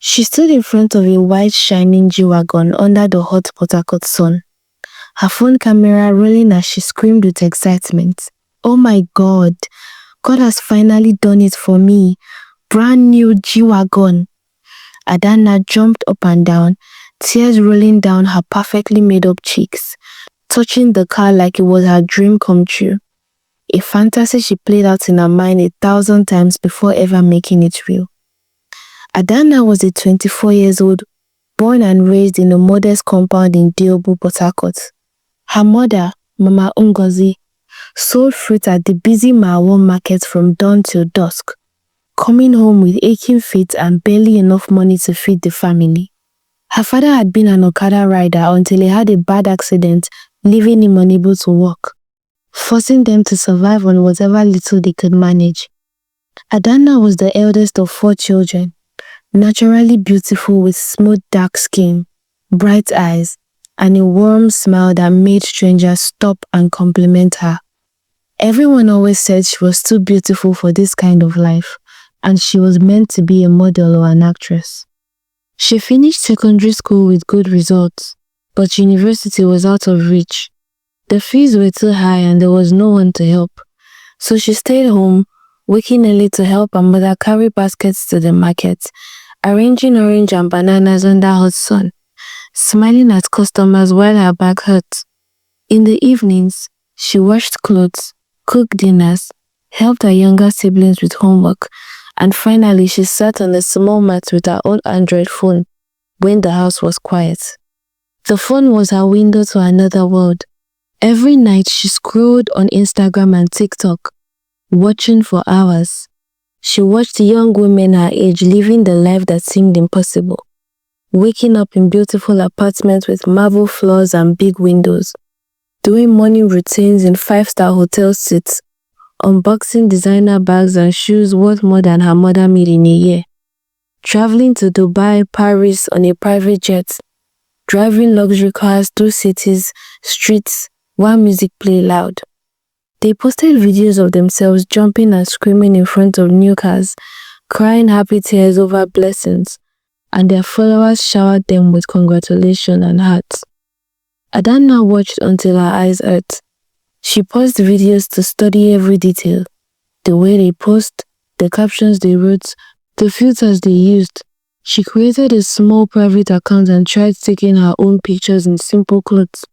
She stood in front of a white shining G-Wagon under the hot Port Harcourt sun, her phone camera rolling as she screamed with excitement. "Oh my God, God has finally done it for me. Brand new G-Wagon." Adana jumped up and down, tears rolling down her perfectly made-up cheeks, touching the car like it was her dream come true. A fantasy she played out in her mind 1,000 times before ever making it real. Adana was a 24-year-old, born and raised in a modest compound in Diobu, Port Harcourt. Her mother, Mama Ngozi, sold fruit at the busy Marwan market from dawn till dusk, coming home with aching feet and barely enough money to feed the family. Her father had been an Okada rider until he had a bad accident, leaving him unable to walk, forcing them to survive on whatever little they could manage. Adana was the eldest of 4 children, naturally beautiful with smooth dark skin, bright eyes, and a warm smile that made strangers stop and compliment her. Everyone always said she was too beautiful for this kind of life, and she was meant to be a model or an actress. She finished secondary school with good results, but university was out of reach. The fees were too high and there was no one to help, so she stayed home, waking early to help her mother carry baskets to the market, arranging orange and bananas under hot sun, smiling at customers while her back hurt. In the evenings, she washed clothes, cooked dinners, helped her younger siblings with homework, and finally she sat on a small mat with her old Android phone when the house was quiet. The phone was her window to another world. Every night she scrolled on Instagram and TikTok, watching for hours. She watched young women her age living the life that seemed impossible, waking up in beautiful apartments with marble floors and big windows, doing morning routines in 5-star hotel suites, unboxing designer bags and shoes worth more than her mother made in a year, traveling to Dubai, Paris on a private jet, driving luxury cars through cities, streets, while music played loud. They posted videos of themselves jumping and screaming in front of new cars, crying happy tears over blessings, and their followers showered them with congratulations and hearts. Adana watched until her eyes hurt. She paused videos to study every detail, the way they post, the captions they wrote, the filters they used. She created a small private account and tried taking her own pictures in simple clothes,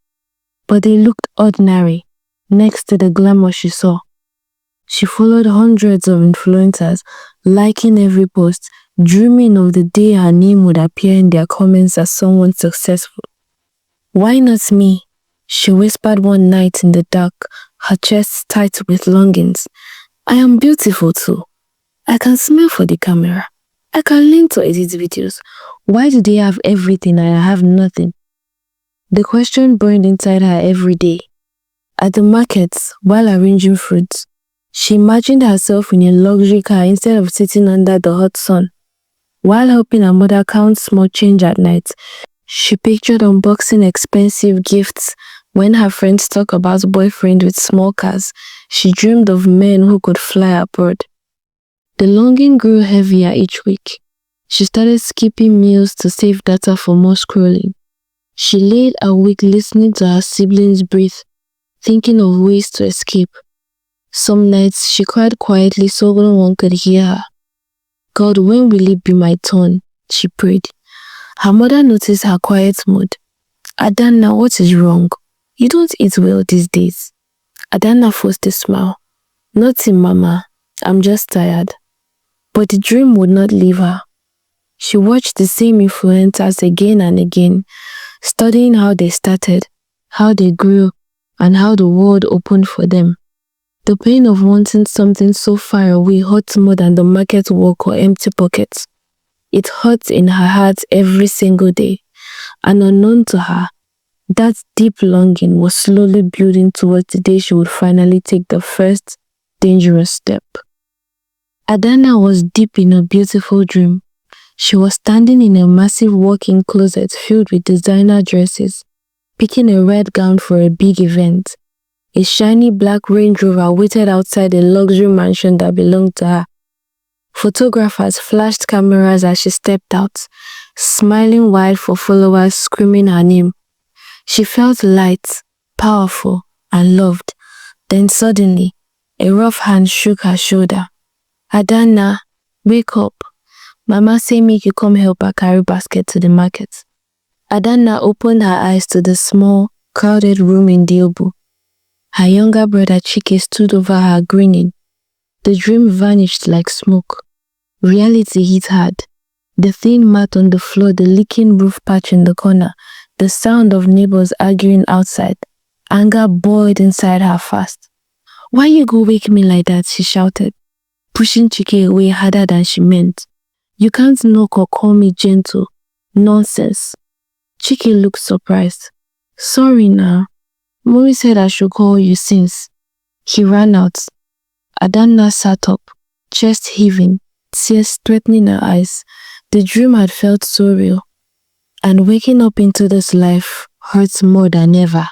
but they looked ordinary next to the glamour she saw. She followed hundreds of influencers, liking every post, dreaming of the day her name would appear in their comments as someone successful. "Why not me?" she whispered one night in the dark, her chest tight with longings. "I am beautiful too. I can smile for the camera. I can learn to edit videos. Why do they have everything and I have nothing?" The question burned inside her every day. At the markets, while arranging fruits, she imagined herself in a luxury car instead of sitting under the hot sun. While helping her mother count small change at night, she pictured unboxing expensive gifts. When her friends talk about boyfriends with small cars, she dreamed of men who could fly abroad. The longing grew heavier each week. She started skipping meals to save data for more scrolling. She laid awake listening to her siblings breathe, thinking of ways to escape. Some nights she cried quietly so no one could hear her. "God, when will it be my turn?" she prayed. Her mother noticed her quiet mood. "Adana, what is wrong? You don't eat well these days." Adana forced a smile. "Nothing, Mama. I'm just tired." But the dream would not leave her. She watched the same influencers again and again, studying how they started, how they grew, and how the world opened for them. The pain of wanting something so far away hurt more than the market walk or empty pockets. It hurt in her heart every single day, and unknown to her, that deep longing was slowly building towards the day she would finally take the first dangerous step. Adana was deep in a beautiful dream. She was standing in a massive walk-in closet filled with designer dresses, picking a red gown for a big event. A shiny black Range Rover waited outside a luxury mansion that belonged to her. Photographers flashed cameras as she stepped out, smiling wide for followers screaming her name. She felt light, powerful, and loved. Then suddenly, a rough hand shook her shoulder. Adana, wake up. Mama say make you come help her carry basket to the market. Adana opened her eyes to the small, crowded room in Diobu. Her younger brother Chike stood over her grinning. The dream vanished like smoke. Reality hit hard. The thin mat on the floor, the leaking roof patch in the corner, the sound of neighbors arguing outside. Anger boiled inside her fast. Why you go wake me like that? She shouted, pushing Chike away harder than she meant. You can't knock or call me gentle. Nonsense. Chike looked surprised. Sorry now. Mommy said I should call you since. He ran out. Adana sat up, chest heaving, tears threatening her eyes. The dream had felt so real. And waking up into this life hurts more than ever.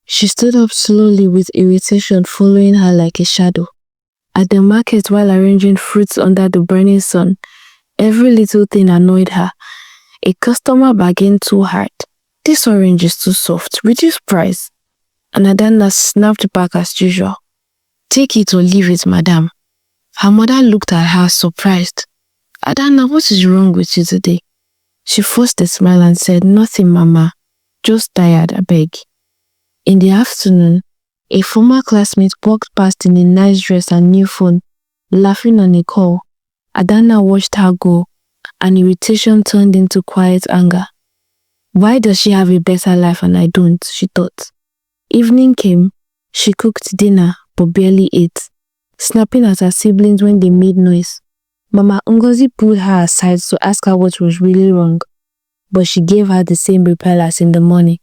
She stood up slowly with irritation following her like a shadow. At the market while arranging fruits under the burning sun, every little thing annoyed her. A customer bargained too hard. This orange is too soft. Reduce price. And Adana snapped back as usual. Take it or leave it, madam. Her mother looked at her surprised. Adana, what is wrong with you today? She forced a smile and said, Nothing, mama. Just tired, I beg. In the afternoon, a former classmate walked past in a nice dress and new phone, laughing on a call. Adana watched her go, and irritation turned into quiet anger. Why does she have a better life and I don't, she thought. Evening came. She cooked dinner, but barely ate, snapping at her siblings when they made noise. Mama Ngozi pulled her aside to ask her what was really wrong, but she gave her the same reply as in the morning.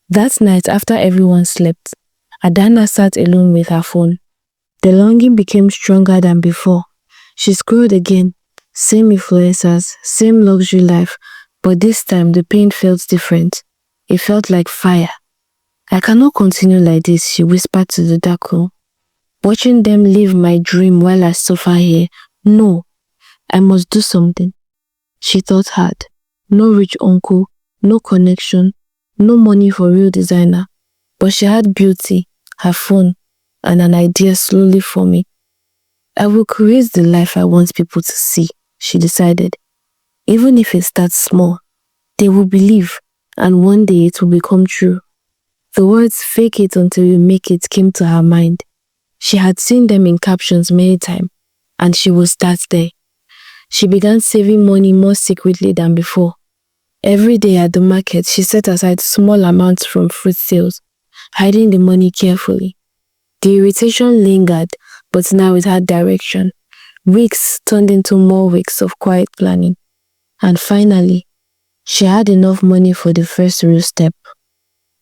That night, after everyone slept, Adana sat alone with her phone. The longing became stronger than before. She scrolled again. Same influencers, same luxury life, but this time the pain felt different. It felt like fire. I cannot continue like this, she whispered to the dark room. Watching them live my dream while I suffer here. No, I must do something. She thought hard. No rich uncle, no connection, no money for real designer. But she had beauty, her phone, and an idea slowly forming. I will create the life I want people to see, she decided. Even if it starts small, they will believe, and one day it will become true. The words "fake it until you make it" came to her mind. She had seen them in captions many times, and she would start there. She began saving money more secretly than before. Every day at the market, she set aside small amounts from fruit sales, hiding the money carefully. The irritation lingered, but now it had direction. Weeks turned into more weeks of quiet planning. And finally, she had enough money for the first real step.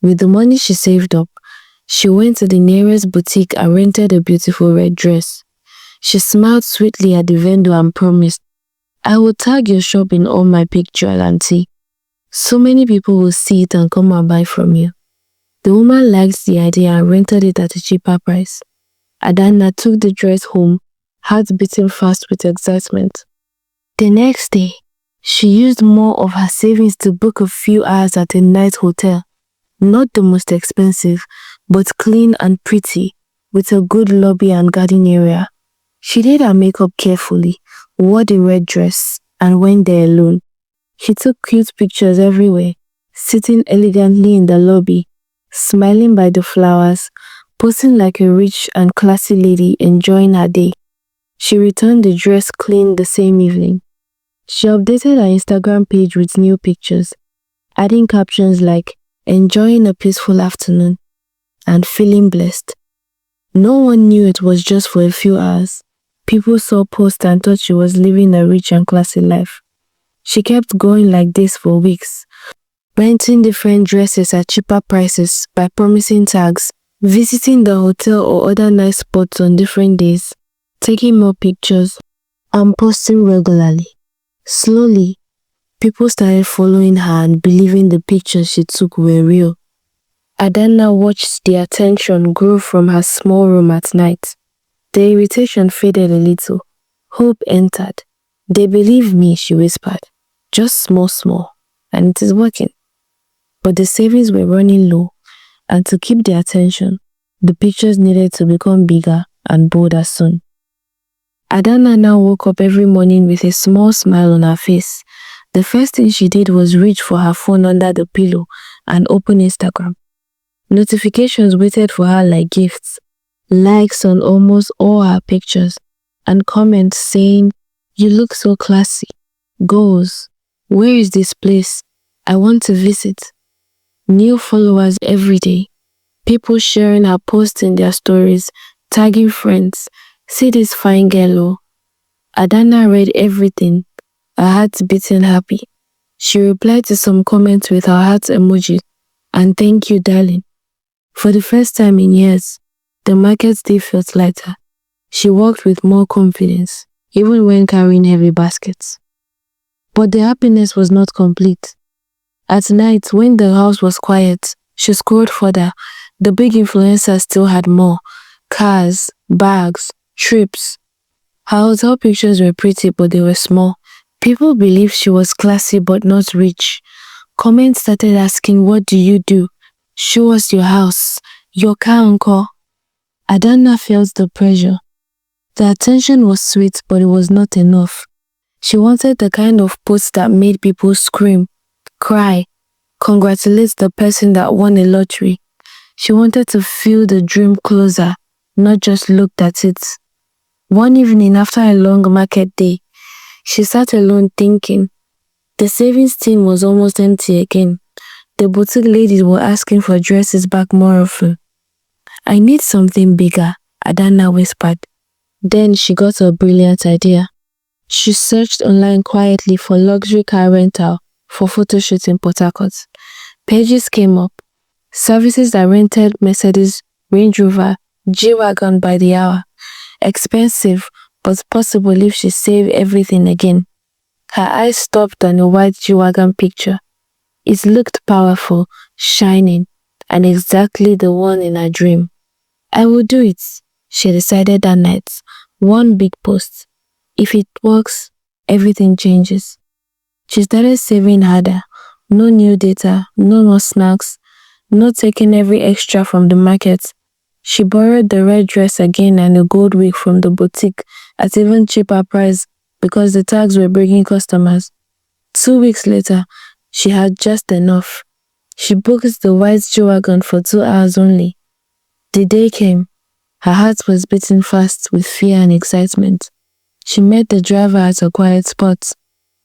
With the money she saved up, she went to the nearest boutique and rented a beautiful red dress. She smiled sweetly at the vendor and promised, I will tag your shop in all my pictures, auntie. So many people will see it and come and buy from you. The woman liked the idea and rented it at a cheaper price. Adana took the dress home, heart beating fast with excitement. The next day, she used more of her savings to book a few hours at a nice hotel. Not the most expensive, but clean and pretty, with a good lobby and garden area. She did her makeup carefully, wore the red dress, and went there alone. She took cute pictures everywhere, sitting elegantly in the lobby, smiling by the flowers, posing like a rich and classy lady enjoying her day. She returned the dress clean the same evening. She updated her Instagram page with new pictures, adding captions like, enjoying a peaceful afternoon, and feeling blessed. No one knew it was just for a few hours. People saw posts and thought she was living a rich and classy life. She kept going like this for weeks, renting different dresses at cheaper prices by promising tags, visiting the hotel or other nice spots on different days, taking more pictures, and posting regularly. Slowly, people started following her and believing the pictures she took were real. Adana watched the attention grow from her small room at night. The irritation faded a little. Hope entered. "They believe me," she whispered. "Just small, and it is working." But the savings were running low, and to keep their attention, the pictures needed to become bigger and bolder soon. Adana now woke up every morning with a small smile on her face. The first thing she did was reach for her phone under the pillow and open Instagram. Notifications waited for her like gifts, likes on almost all her pictures, and comments saying, "You look so classy," goals, "Where is this place? I want to visit." New followers every day, people sharing her posts in their stories, tagging friends, "See this fine girl, oh." Adana read everything, her heart beating happy. She replied to some comments with her heart emoji and "Thank you, darling." For the first time in years, the market day felt lighter. She walked with more confidence, even when carrying heavy baskets. But the happiness was not complete. At night, when the house was quiet, she scrolled further. The big influencers still had more: cars, bags, trips. Her hotel pictures were pretty, but they were small. People believed she was classy but not rich. Comments started asking, "What do you do? Show us your house, your car, uncle." Adana felt the pressure. The attention was sweet, but it was not enough. She wanted the kind of post that made people scream, cry, congratulate the person that won a lottery. She wanted to feel the dream closer, not just looked at it. One evening after a long market day, she sat alone thinking. The savings tin was almost empty again. The boutique ladies were asking for dresses back more often. "I need something bigger," Adana whispered. Then she got a brilliant idea. She searched online quietly for luxury car rental for photoshoots in Port Harcourt. Pages came up. Services that rented Mercedes, Range Rover, G-Wagon by the hour. Expensive, but possible if she saved everything again. Her eyes stopped on a white G-Wagon picture. It looked powerful, shining, and exactly the one in her dream. "I will do it," she decided that night. One big post. If it works, everything changes. She started saving harder. No new data, no more snacks, no taking every extra from the market. She borrowed the red dress again and a gold wig from the boutique at even cheaper price because the tags were bringing customers. 2 weeks later, she had just enough. She booked the white G-Wagon for 2 hours only. The day came. Her heart was beating fast with fear and excitement. She met the driver at a quiet spot,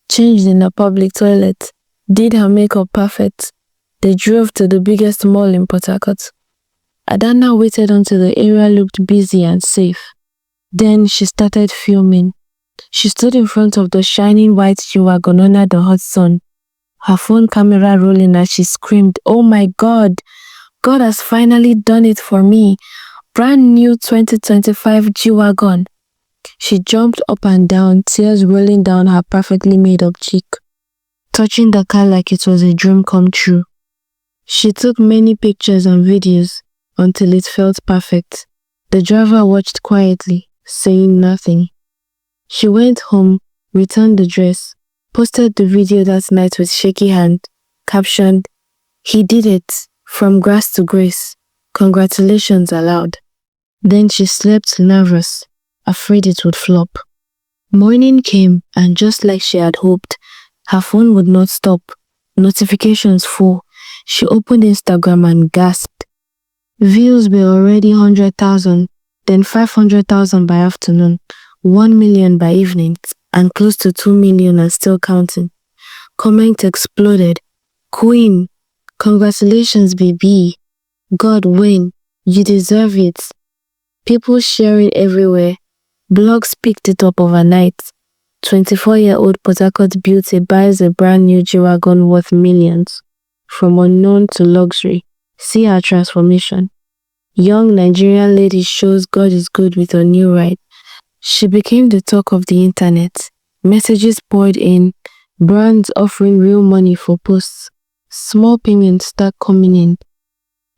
changed in a public toilet, did her makeup perfect. They drove to the biggest mall in Port Harcourt. Adana waited until the area looked busy and safe. Then she started filming. She stood in front of the shining white G-Wagon under the hot sun, her phone camera rolling as she screamed, "Oh my God! God has finally done it for me! Brand new 2025 G-Wagon." She jumped up and down, tears rolling down her perfectly made up cheek, touching the car like it was a dream come true. She took many pictures and videos until it felt perfect. The driver watched quietly, saying nothing. She went home, returned the dress, posted the video that night with shaky hand, captioned, "He did it, from grass to grace. Congratulations aloud." Then she slept nervous, afraid it would flop. Morning came, and just like she had hoped, her phone would not stop. Notifications full. She opened Instagram and gasped. Views were already 100,000, then 500,000 by afternoon, 1 million by evening, and close to 2 million and still counting. Comments exploded. "Queen, congratulations, baby. God win. You deserve it." People share it everywhere. Blogs picked it up overnight. 24-year-old Port Harcourt beauty buys a brand new G-Wagon worth millions. From unknown to luxury. See her transformation. Young Nigerian lady shows God is good with her new ride. She became the talk of the internet. Messages poured in. Brands offering real money for posts. Small payments start coming in.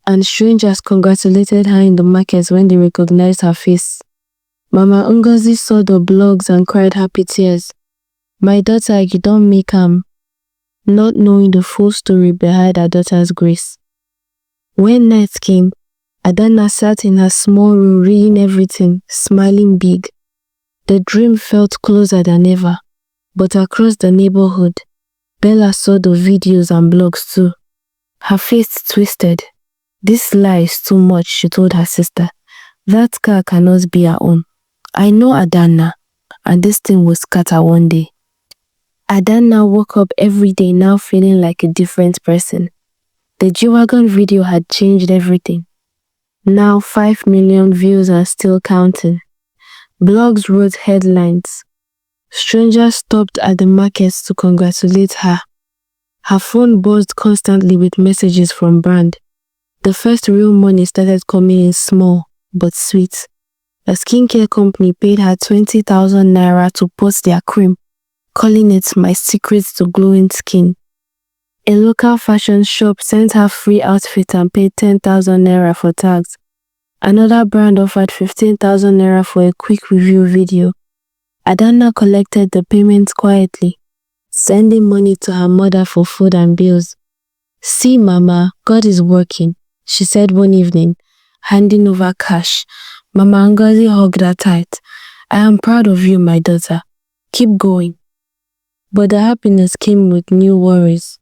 And strangers congratulated her in the markets when they recognized her face. Mama Ngozi saw the blogs and cried happy tears. My daughter, you don't make not knowing the full story behind her daughter's grace. When night came, Adanna sat in her small room reading everything, smiling big. The dream felt closer than ever, but across the neighborhood, Bella saw the videos and blogs too. Her face twisted. This lie is too much, she told her sister. That car cannot be her own. I know Adanna, and this thing will scatter one day. Adanna woke up every day now feeling like a different person. The G-Wagon video had changed everything. Now 5 million views and still counting. Blogs wrote headlines. Strangers stopped at the markets to congratulate her. Her phone buzzed constantly with messages from brand. The first real money started coming in small but sweet. A skincare company paid her 20,000 naira to post their cream, calling it my secret to glowing skin. A local fashion shop sent her free outfit and paid 10,000 naira for tags. Another brand offered 15,000 naira for a quick review video. Adanna collected the payments quietly, sending money to her mother for food and bills. See, Mama, God is working, she said one evening, handing over cash. Mama Ngozi hugged her tight. I am proud of you, my daughter. Keep going. But the happiness came with new worries.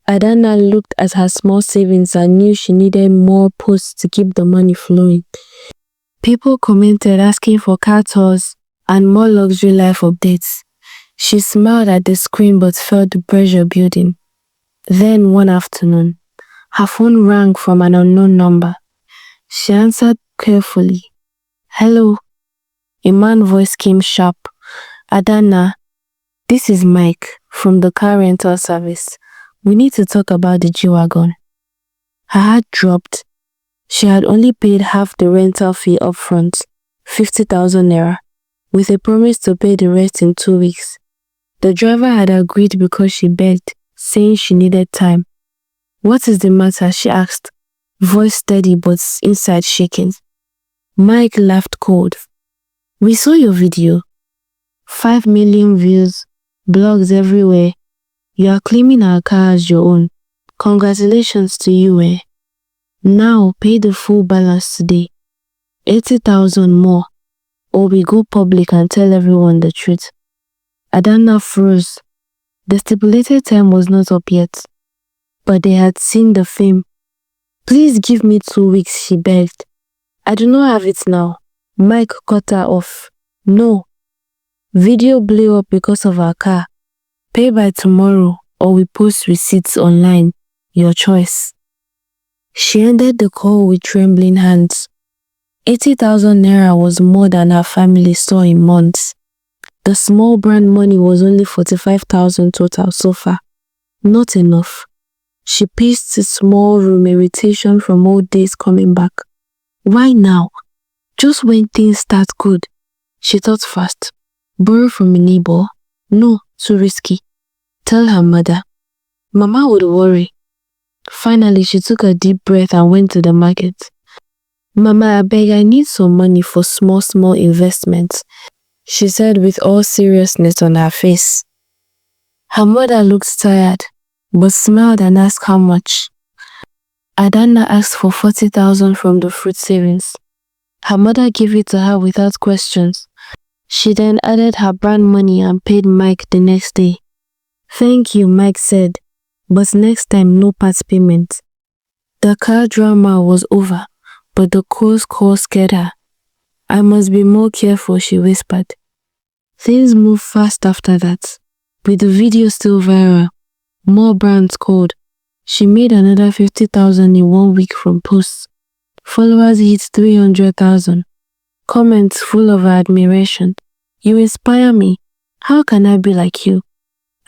Adanna looked at her small savings and knew she needed more posts to keep the money flowing. People commented asking for car tours and more luxury life updates. She smiled at the screen but felt the pressure building. Then one afternoon, her phone rang from an unknown number. She answered carefully. Hello. A man's voice came sharp. Adanna, this is Mike from the car rental service. We need to talk about the G-Wagon. Her heart dropped. She had only paid half the rental fee upfront, 50,000 naira, with a promise to pay the rest in 2 weeks. The driver had agreed because she begged, saying she needed time. What is the matter? She asked, voice steady but inside shaking. Mike laughed cold. We saw your video. 5 million views, blogs everywhere. You are claiming our car as your own. Congratulations to you, eh? Now pay the full balance today. 80,000 more, or we go public and tell everyone the truth. Adanna froze. The stipulated time was not up yet, but they had seen the fame. Please give me 2 weeks, she begged. I do not have it now. Mike cut her off. No. Video blew up because of our car. Pay by tomorrow or we post receipts online. Your choice. She ended the call with trembling hands. 80,000 naira was more than her family saw in months. The small brand money was only 45,000 total so far. Not enough. She paced the small room, irritation from old days coming back. Why now? Just when things start good. She thought fast. Borrow from a neighbor? No, too risky. Tell her mother. Mama would worry. Finally, she took a deep breath and went to the market. Mama, I beg, I need some money for small investments, she said with all seriousness on her face. Her mother looked tired, but smiled and asked how much. Adanna asked for 40,000 from the fruit savings. Her mother gave it to her without questions. She then added her brand money and paid Mike the next day. Thank you, Mike said, but next time no part payment. The car drama was over, but the close call scared her. I must be more careful, she whispered. Things moved fast after that, with the video still viral. More brands called. She made another 50,000 in 1 week from posts. Followers hit 300,000. Comments full of admiration. You inspire me. How can I be like you?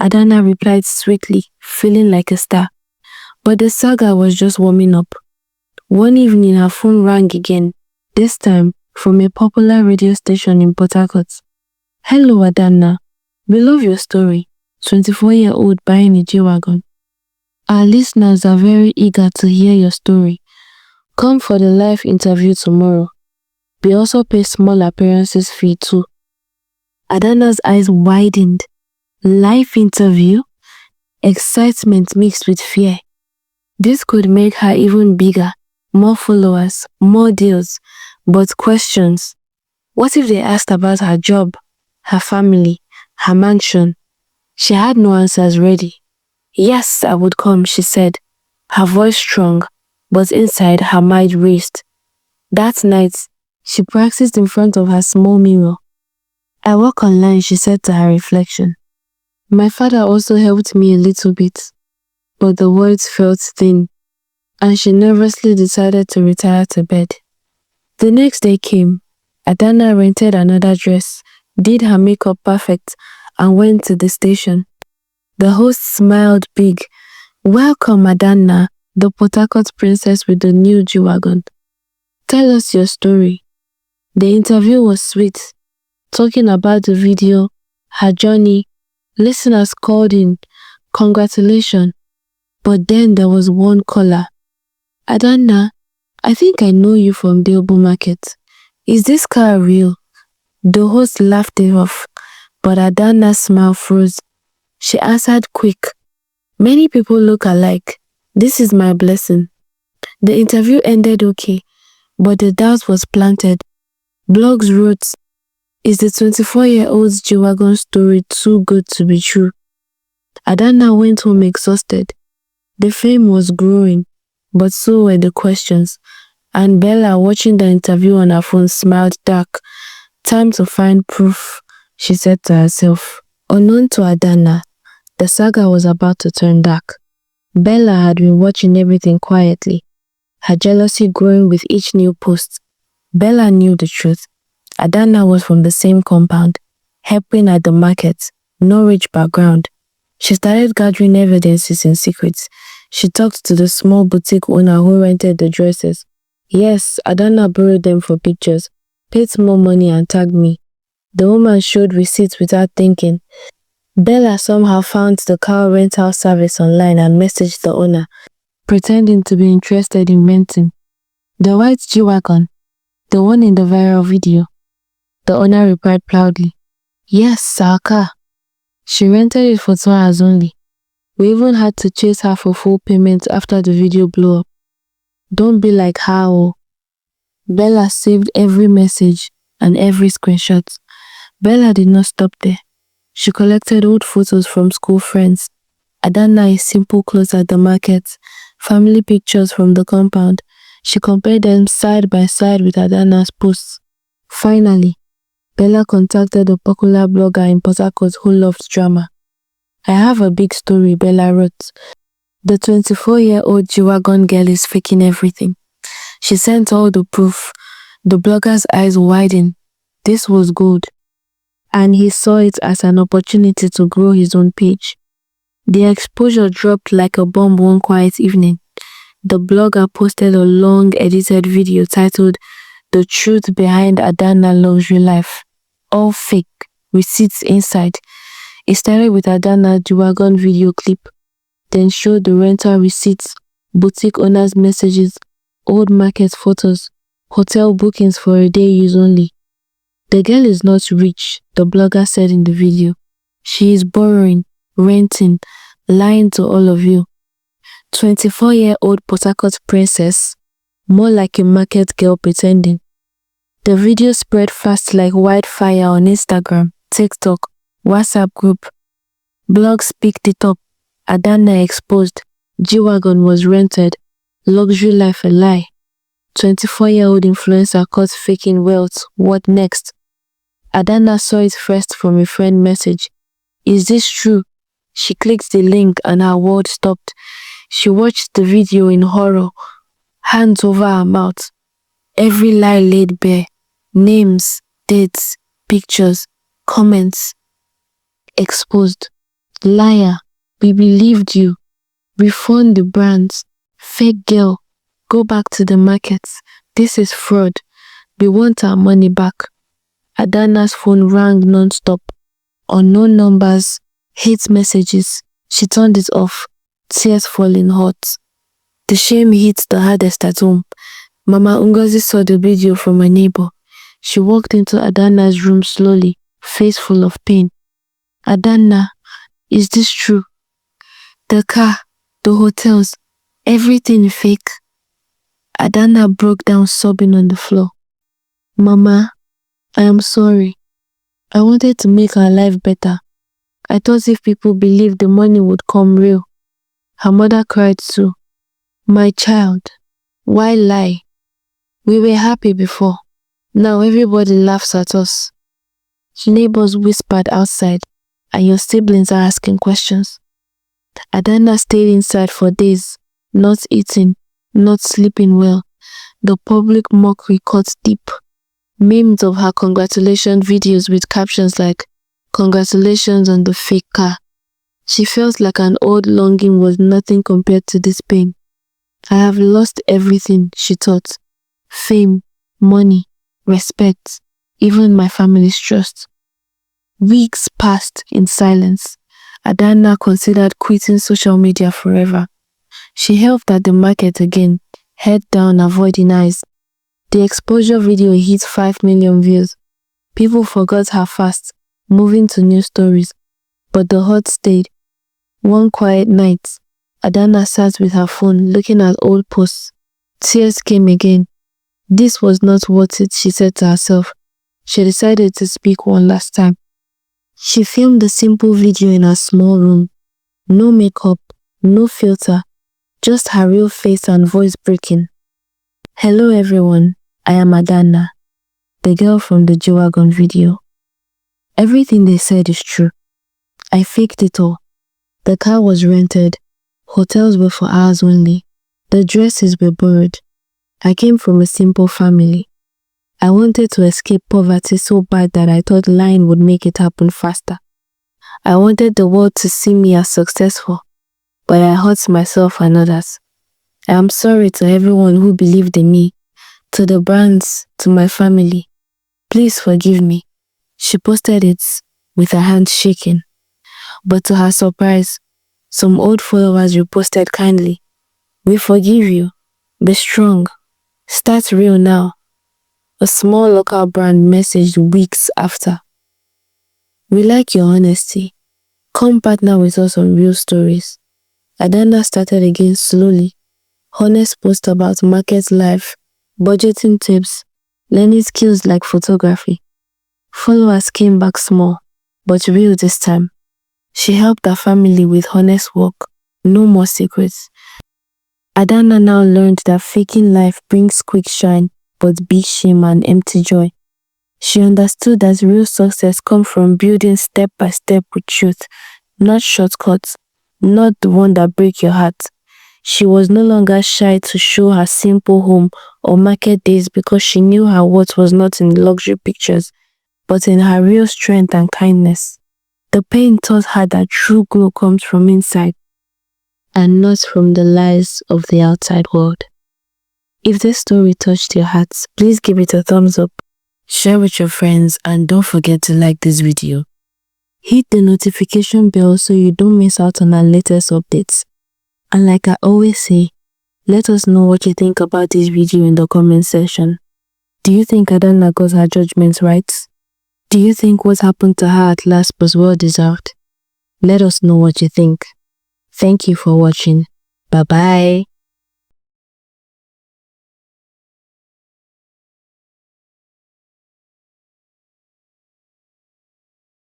Adanna replied sweetly, feeling like a star. But the saga was just warming up. One evening her phone rang again, this time from a popular radio station in Port Harcourt. Hello Adanna, we love your story. 24-year-old buying a G-Wagon. Our listeners are very eager to hear your story. Come for the live interview tomorrow. We also pay small appearances fee too. Adana's eyes widened. Live interview? Excitement mixed with fear. This could make her even bigger. More followers, more deals, but questions. What if they asked about her job, her family, her mansion? She had no answers ready. Yes, I would come, she said, her voice strong, but inside her mind raced. That night, she practiced in front of her small mirror. I work online, she said to her reflection. My father also helped me a little bit, but the words felt thin, and she nervously decided to retire to bed. The next day came. Adana rented another dress, did her makeup perfect, and went to the station. The host smiled big. Welcome, Adana, the Port Harcourt princess with the new G-Wagon. Tell us your story. The interview was sweet, talking about the video, her journey. Listeners called in, congratulations. But then there was one caller. Adana, I think I know you from the Obo Market. Is this car real? The host laughed it off, but Adana's smile froze. She answered quick. Many people look alike. This is my blessing. The interview ended okay, but the doubt was planted. Blogs wrote, is the 24-year-old's G-Wagon story too good to be true? Adana went home exhausted. The fame was growing, but so were the questions. And Bella, watching the interview on her phone, smiled dark. Time to find proof, she said to herself. Unknown to Adana, the saga was about to turn dark. Bella had been watching everything quietly, her jealousy growing with each new post. Bella knew the truth. Adana was from the same compound, helping at the market, no rich background. She started gathering evidences in secret. She talked to the small boutique owner who rented the dresses. Yes, Adana borrowed them for pictures, paid more money and tagged me. The woman showed receipts without thinking. Bella somehow found the car rental service online and messaged the owner, pretending to be interested in renting. The white G-Wagon, the one in the viral video. The owner replied proudly, yes, our car. She rented it for 2 hours only. We even had to chase her for full payment after the video blew up. Don't be like her, oh. Bella saved every message and every screenshot. Bella did not stop there. She collected old photos from school friends, Adana in simple clothes at the market, family pictures from the compound. She compared them side by side with Adana's posts. Finally, Bella contacted a popular blogger in Port Harcourt who loved drama. I have a big story, Bella wrote. The 24-year-old G-Wagon girl is faking everything. She sent all the proof. The blogger's eyes widened. This was gold. And he saw it as an opportunity to grow his own page. The exposure dropped like a bomb one quiet evening. The blogger posted a long edited video titled The Truth Behind Adana Luxury Life. All fake, receipts inside. It started with Adana G-Wagon video clip, then showed the rental receipts, boutique owners' messages, old market photos, hotel bookings for a day use only. The girl is not rich, the blogger said in the video. She is borrowing, renting, lying to all of you. 24-year-old Port Harcourt princess, more like a market girl pretending. The video spread fast like wildfire on Instagram, TikTok, WhatsApp group. Blogs picked it up. Adana exposed. G-Wagon was rented. Luxury life a lie. 24-year-old influencer caught faking wealth. What next? Adana saw it first from a friend message. Is this true? She clicked the link and her world stopped. She watched the video in horror, hands over her mouth. Every lie laid bare. Names, dates, pictures, comments. Exposed. Liar. We believed you. Refund the brands. Fake girl. Go back to the markets. This is fraud. We want our money back. Adana's phone rang non-stop. Unknown numbers. Hate messages. She turned it off. Tears falling hot. The shame hit the hardest at home. Mama Ngozi saw the video from a neighbor. She walked into Adana's room slowly, face full of pain. Adana, is this true? The car, the hotels, everything fake. Adana broke down sobbing on the floor. Mama, I am sorry. I wanted to make her life better. I thought if people believed the money would come real. Her mother cried too. My child, why lie? We were happy before. Now everybody laughs at us. Neighbors whispered outside, and your siblings are asking questions. Adana stayed inside for days, not eating, not sleeping well. The public mockery cut deep. Memes of her congratulation videos with captions like, "Congratulations on the fake car." She felt like an old longing was nothing compared to this pain. I have lost everything, she thought. Fame, money, respect, even my family's trust. Weeks passed in silence. Adana considered quitting social media forever. She helped at the market again, head down, avoiding eyes. The exposure video hit 5 million views. People forgot her fast, moving to new stories. But the hurt stayed. One quiet night, Adana sat with her phone looking at old posts. Tears came again. This was not worth it, she said to herself. She decided to speak one last time. She filmed a simple video in her small room. No makeup, no filter, just her real face and voice breaking. Hello everyone, I am Adana, the girl from the G-Wagon video. Everything they said is true. I faked it all. The car was rented. Hotels were for hours only. The dresses were borrowed. I came from a simple family. I wanted to escape poverty so bad that I thought lying would make it happen faster. I wanted the world to see me as successful, but I hurt myself and others. I am sorry to everyone who believed in me, to the brands, to my family. Please forgive me. She posted it with her hands shaking. But to her surprise, some old followers reposted kindly. We forgive you. Be strong. Start real now. A small local brand messaged weeks after. We like your honesty. Come partner with us on real stories. Adana started again slowly. Honest posts about market life, budgeting tips, learning skills like photography. Followers came back small, but real this time. She helped her family with honest work, no more secrets. Adana now learned that faking life brings quick shine, but big shame and empty joy. She understood that real success comes from building step by step with truth, not shortcuts, not the one that break your heart. She was no longer shy to show her simple home or market days because she knew her worth was not in luxury pictures, but in her real strength and kindness. The pain taught her that true glow comes from inside and not from the lies of the outside world. If this story touched your hearts, please give it a thumbs up, share with your friends, and don't forget to like this video. Hit the notification bell so you don't miss out on our latest updates. And like I always say, let us know what you think about this video in the comment section. Do you think Adana got her judgments right? Do you think what happened to her at last was well deserved? Let us know what you think. Thank you for watching. Bye bye.